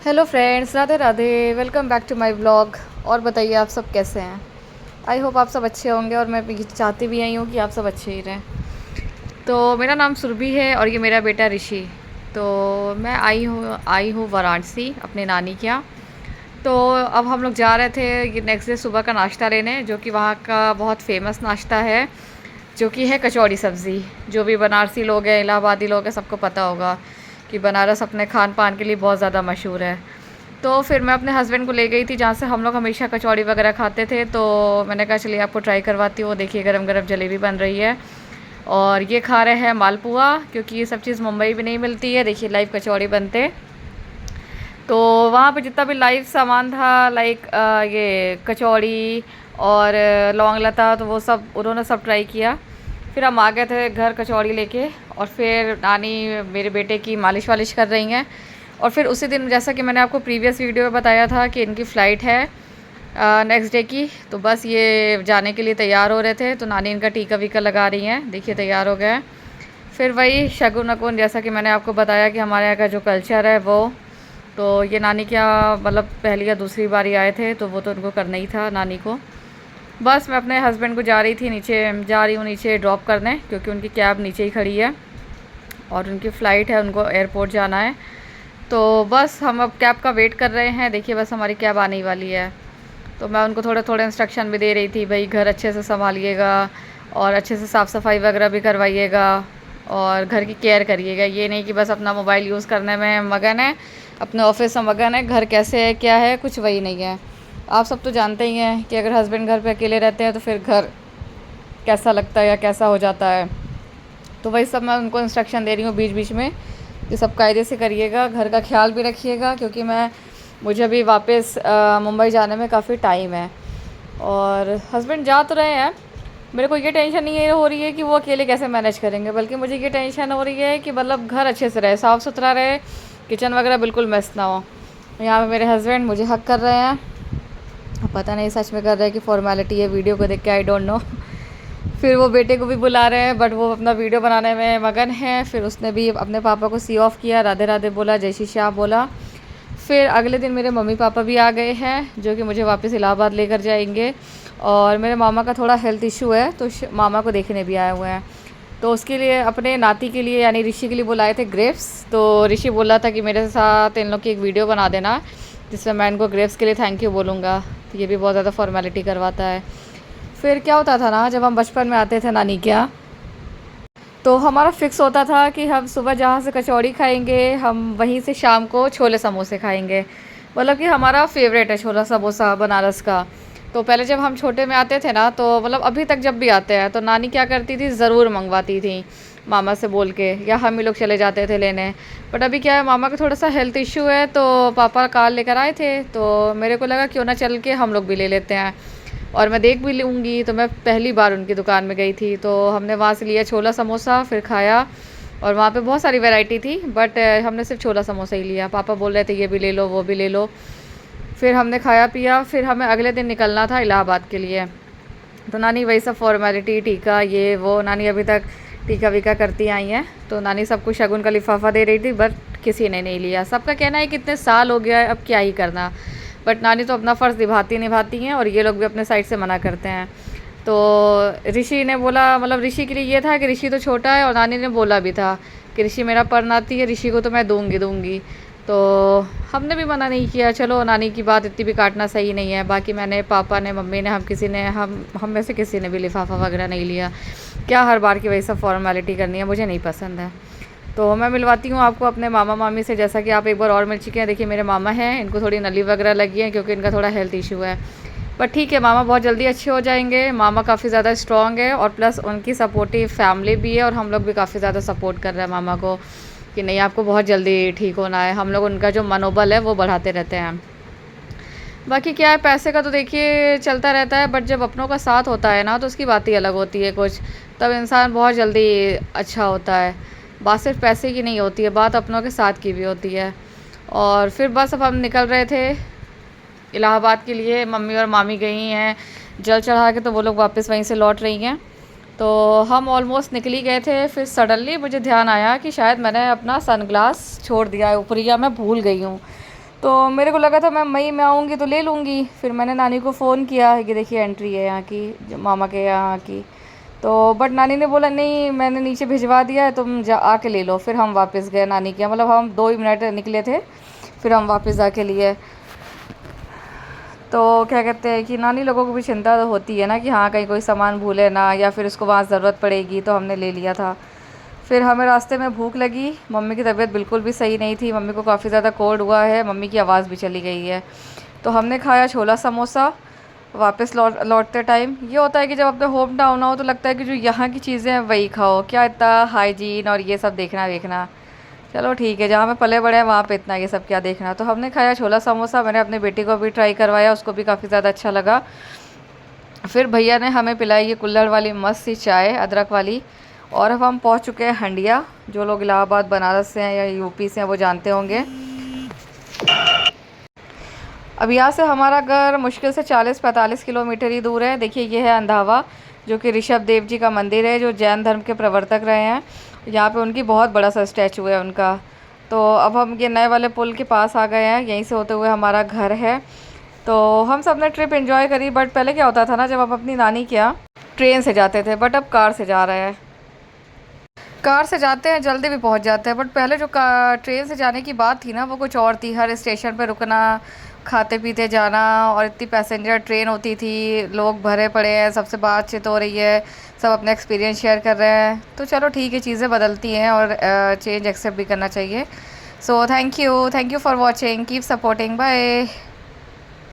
Hello friends, Radhe Radhe. Welcome back to my blog. और बताइए आप सब कैसे हैं। आई होप आप सब अच्छे होंगे और मैं भी चाहती भी यही हूँ कि आप सब अच्छे ही रहें। तो मेरा नाम सुरभि है और ये मेरा बेटा ऋषि। तो मैं आई हूँ वाराणसी अपने नानी के यहाँ। तो अब हम लोग जा रहे थे ये नेक्स्ट डे सुबह का नाश्ता लेने, जो कि वहाँ का बहुत फेमस नाश्ता है, जो कि है कचौड़ी सब्ज़ी। जो भी बनारसी लोग हैं, इलाहाबादी लोग हैं, सबको पता होगा कि बनारस अपने खान पान के लिए बहुत ज़्यादा मशहूर है। तो फिर मैं अपने हस्बैंड को ले गई थी जहाँ से हम लोग हमेशा कचौड़ी वगैरह खाते थे। तो मैंने कहा चलिए आपको ट्राई करवाती हूँ। देखिए गरम गरम जलेबी बन रही है और ये खा रहे हैं मालपुआ, क्योंकि ये सब चीज़ मुंबई में नहीं मिलती है। देखिए लाइव कचौड़ी बनते। तो वहाँ पे जितना भी लाइव सामान था, लाइक ये कचौड़ी और लौंग लता, तो वो सब उन्होंने सब ट्राई किया। फिर हम आ गए थे घर कचौड़ी लेके, और फिर नानी मेरे बेटे की मालिश वालिश कर रही हैं। और फिर उसी दिन, जैसा कि मैंने आपको प्रीवियस वीडियो में बताया था कि इनकी फ़्लाइट है नेक्स्ट डे की, तो बस ये जाने के लिए तैयार हो रहे थे। तो नानी इनका टीका वीका लगा रही हैं। देखिए तैयार हो गए हैं। फिर वही शगुन अगुन, जैसा कि मैंने आपको बताया कि हमारे यहाँ का जो कल्चर है वो, तो ये नानी क्या मतलब पहली या दूसरी बार ही आए थे, तो वो तो उनको करना ही था नानी को। बस मैं अपने हस्बैंड को जा रही हूँ नीचे ड्रॉप करने, क्योंकि उनकी कैब नीचे ही खड़ी है और उनकी फ़्लाइट है, उनको एयरपोर्ट जाना है। तो बस हम अब कैब का वेट कर रहे हैं। देखिए बस हमारी कैब आने ही वाली है। तो मैं उनको थोड़े थोड़े इंस्ट्रक्शन भी दे रही थी, भाई घर अच्छे से संभालिएगा और अच्छे से साफ़ सफाई वगैरह भी करवाइएगा और घर की केयर करिएगा। ये नहीं कि बस अपना मोबाइल यूज़ करने में मगन है, अपने ऑफिस में मगन है, घर कैसे है क्या है कुछ वही नहीं है। आप सब तो जानते ही हैं कि अगर हस्बैंड घर पे अकेले रहते हैं तो फिर घर कैसा लगता है या कैसा हो जाता है। तो वही सब मैं उनको इंस्ट्रक्शन दे रही हूँ बीच बीच में कि सब कायदे से करिएगा, घर का ख्याल भी रखिएगा, क्योंकि मुझे अभी वापस मुंबई जाने में काफ़ी टाइम है। और हस्बैंड जा तो रहे हैं, मेरे को ये टेंशन नहीं हो रही है कि वो अकेले कैसे मैनेज करेंगे, बल्कि मुझे ये टेंशन हो रही है कि मतलब घर अच्छे से रहे, साफ़ सुथरा रहे, किचन वगैरह बिल्कुल मेस ना हो। यहाँ पे मेरे हस्बैंड मुझे हक कर रहे हैं। पता नहीं सच में कर रहे हैं कि फॉर्मेलिटी है, वीडियो को देख के आई डोंट नो। फिर वो बेटे को भी बुला रहे हैं, बट वो अपना वीडियो बनाने में मगन है। फिर उसने भी अपने पापा को सी ऑफ़ किया, राधे राधे बोला, जय श्री श्याम बोला। फिर अगले दिन मेरे मम्मी पापा भी आ गए हैं, जो कि मुझे वापस इलाहाबाद लेकर जाएंगे। और मेरे मामा का थोड़ा हेल्थ इशू है, तो मामा को देखने भी आए हुए हैं। तो उसके लिए अपने नाती के लिए यानी ऋषि के लिए बुलाए थे ग्रेप्स। तो ऋषि बोला था कि मेरे साथ इन लोग की एक वीडियो बना देना, जिसमें मैं इनको ग्रेप्स के लिए थैंक यू बोलूँगा। तो ये भी बहुत ज़्यादा फॉर्मेलिटी करवाता है। फिर क्या होता था ना, जब हम बचपन में आते थे नानी के यहाँ, तो हमारा फिक्स होता था कि हम सुबह जहाँ से कचौड़ी खाएंगे, हम वहीं से शाम को छोले समोसे खाएंगे। मतलब कि हमारा फेवरेट है छोला समोसा बनारस का। तो पहले जब हम छोटे में आते थे ना, तो मतलब अभी तक जब भी आते हैं तो नानी क्या करती थी, ज़रूर मंगवाती थी मामा से बोल के, या हम ही लोग चले जाते थे लेने। बट अभी क्या है, मामा का थोड़ा सा हेल्थ इशू है, तो पापा कार लेकर आए थे, तो मेरे को लगा क्यों ना चल के हम लोग भी ले लेते हैं और मैं देख भी लूँगी। तो मैं पहली बार उनकी दुकान में गई थी, तो हमने वहाँ से लिया छोला समोसा, फिर खाया। और वहाँ पे बहुत सारी वैरायटी थी, बट हमने सिर्फ छोला समोसा ही लिया। पापा बोल रहे थे ये भी ले लो वो भी ले लो। फिर हमने खाया पिया, फिर हमें अगले दिन निकलना था इलाहाबाद के लिए। तो नानी वही सब फॉर्मेलिटी, टीका ये वो, नानी अभी तक टीका वीका करती आई हैं। तो नानी सबको शगुन का लिफाफा दे रही थी, बट किसी ने नहीं लिया। सबका कहना है कि इतने साल हो गया है, अब क्या ही करना। बट नानी तो अपना फ़र्ज़ निभाती हैं, और ये लोग भी अपने साइड से मना करते हैं। तो ऋषि ने बोला, मतलब ऋषि के लिए ये था कि ऋषि तो छोटा है, और नानी ने बोला भी था कि ऋषि मेरा पर नाती है, ऋषि को तो मैं दूंगी। तो हमने भी मना नहीं किया, चलो नानी की बात इतनी भी काटना सही नहीं है। बाकी मैंने, पापा ने, मम्मी ने, हम में से किसी ने भी लिफाफा वगैरह नहीं लिया। क्या हर बार की वही सब फॉर्मेलिटी करनी है, मुझे नहीं पसंद है। तो मैं मिलवाती हूँ आपको अपने मामा मामी से, जैसा कि आप एक बार और मिल चुके हैं। देखिए मेरे मामा हैं, इनको थोड़ी नली वगैरह लगी है, क्योंकि इनका थोड़ा हेल्थ इशू है। पर ठीक है, मामा बहुत जल्दी अच्छे हो जाएंगे। मामा काफ़ी ज़्यादा स्ट्रॉन्ग है, और प्लस उनकी सपोर्टिव फैमिली भी है, और हम लोग भी काफ़ी ज़्यादा सपोर्ट कर रहे हैं मामा को कि नहीं आपको बहुत जल्दी ठीक होना है। हम लोग उनका जो मनोबल है वो बढ़ाते रहते हैं। बाकी क्या है, पैसे का तो देखिए चलता रहता है, बट जब अपनों का साथ होता है ना, तो उसकी बात ही अलग होती है कुछ। तब इंसान बहुत जल्दी अच्छा होता है। बात सिर्फ पैसे की नहीं होती है, बात अपनों के साथ की भी होती है। और फिर बस अब हम निकल रहे थे इलाहाबाद के लिए। मम्मी और मामी गई हैं जल चढ़ा के, तो वो लोग वापस वहीं से लौट रही हैं। तो हम ऑलमोस्ट निकल ही गए थे। फिर सडनली मुझे ध्यान आया कि शायद मैंने अपना सनग्लास छोड़ दिया है ऊपर, या मैं भूल गई हूँ। तो मेरे को लगा था मैं मई में आऊँगी तो ले लूँगी। फिर मैंने नानी को फ़ोन किया कि देखिए एंट्री है यहाँ की, मामा के यहाँ की। तो बट नानी ने बोला नहीं, मैंने नीचे भिजवा दिया है, तुम जा आके ले लो। फिर हम वापस गए नानी के यहाँ, मतलब हम 2 ही मिनट निकले थे, फिर हम वापस आके लिए। तो क्या कहते हैं कि नानी लोगों को भी चिंता तो होती है ना कि हाँ कहीं कोई सामान भूले ना, या फिर उसको वहाँ ज़रूरत पड़ेगी, तो हमने ले लिया था। फिर हमें रास्ते में भूख लगी, मम्मी की तबीयत बिल्कुल भी सही नहीं थी, मम्मी को काफ़ी ज़्यादा कोल्ड हुआ है, मम्मी की आवाज़ भी चली गई है। तो हमने खाया छोला समोसा। वापस लौटते टाइम ये होता है कि जब अपने होम टाउन आओ तो लगता है कि जो यहाँ की चीज़ें हैं वही खाओ, क्या इतना हाइजीन और ये सब देखना देखना। चलो ठीक है, जहाँ पे पले बड़े हैं वहाँ पे इतना ये सब क्या देखना। तो हमने खाया छोला समोसा, मैंने अपने बेटी को भी ट्राई करवाया, उसको भी काफ़ी ज़्यादा अच्छा लगा। फिर भैया ने हमें पिलाई ये कुल्हड़ वाली मस्त सी चाय अदरक वाली। और अब हम पहुँच चुके हैं हंडिया। जो लोग इलाहाबाद बनारस से हैं या यूपी से हैं वो जानते होंगे। अब यहाँ से हमारा घर मुश्किल से 40-45 किलोमीटर ही दूर है। देखिए ये है अंधावा, जो कि ऋषभ देव जी का मंदिर है, जो जैन धर्म के प्रवर्तक रहे हैं। यहाँ पे उनकी बहुत बड़ा सा स्टैचू है उनका। तो अब हम ये नए वाले पुल के पास आ गए हैं, यहीं से होते हुए हमारा घर है। तो हम सब ने ट्रिप एंजॉय करी। बट पहले क्या होता था ना, जब हम अपनी नानी के यहाँ ट्रेन से जाते थे, बट अब कार से जा रहे हैं। कार से जाते हैं जल्दी भी पहुंच जाते हैं, बट पहले जो ट्रेन से जाने की बात थी ना वो कुछ और थी। हर स्टेशन पे रुकना, खाते पीते जाना, और इतनी पैसेंजर ट्रेन होती थी, लोग भरे पड़े हैं, सबसे बातचीत हो रही है, सब अपने एक्सपीरियंस शेयर कर रहे हैं। तो चलो ठीक है, चीज़ें बदलती हैं और चेंज एक्सेप्ट भी करना चाहिए। So thank you for watching, keep supporting, bye.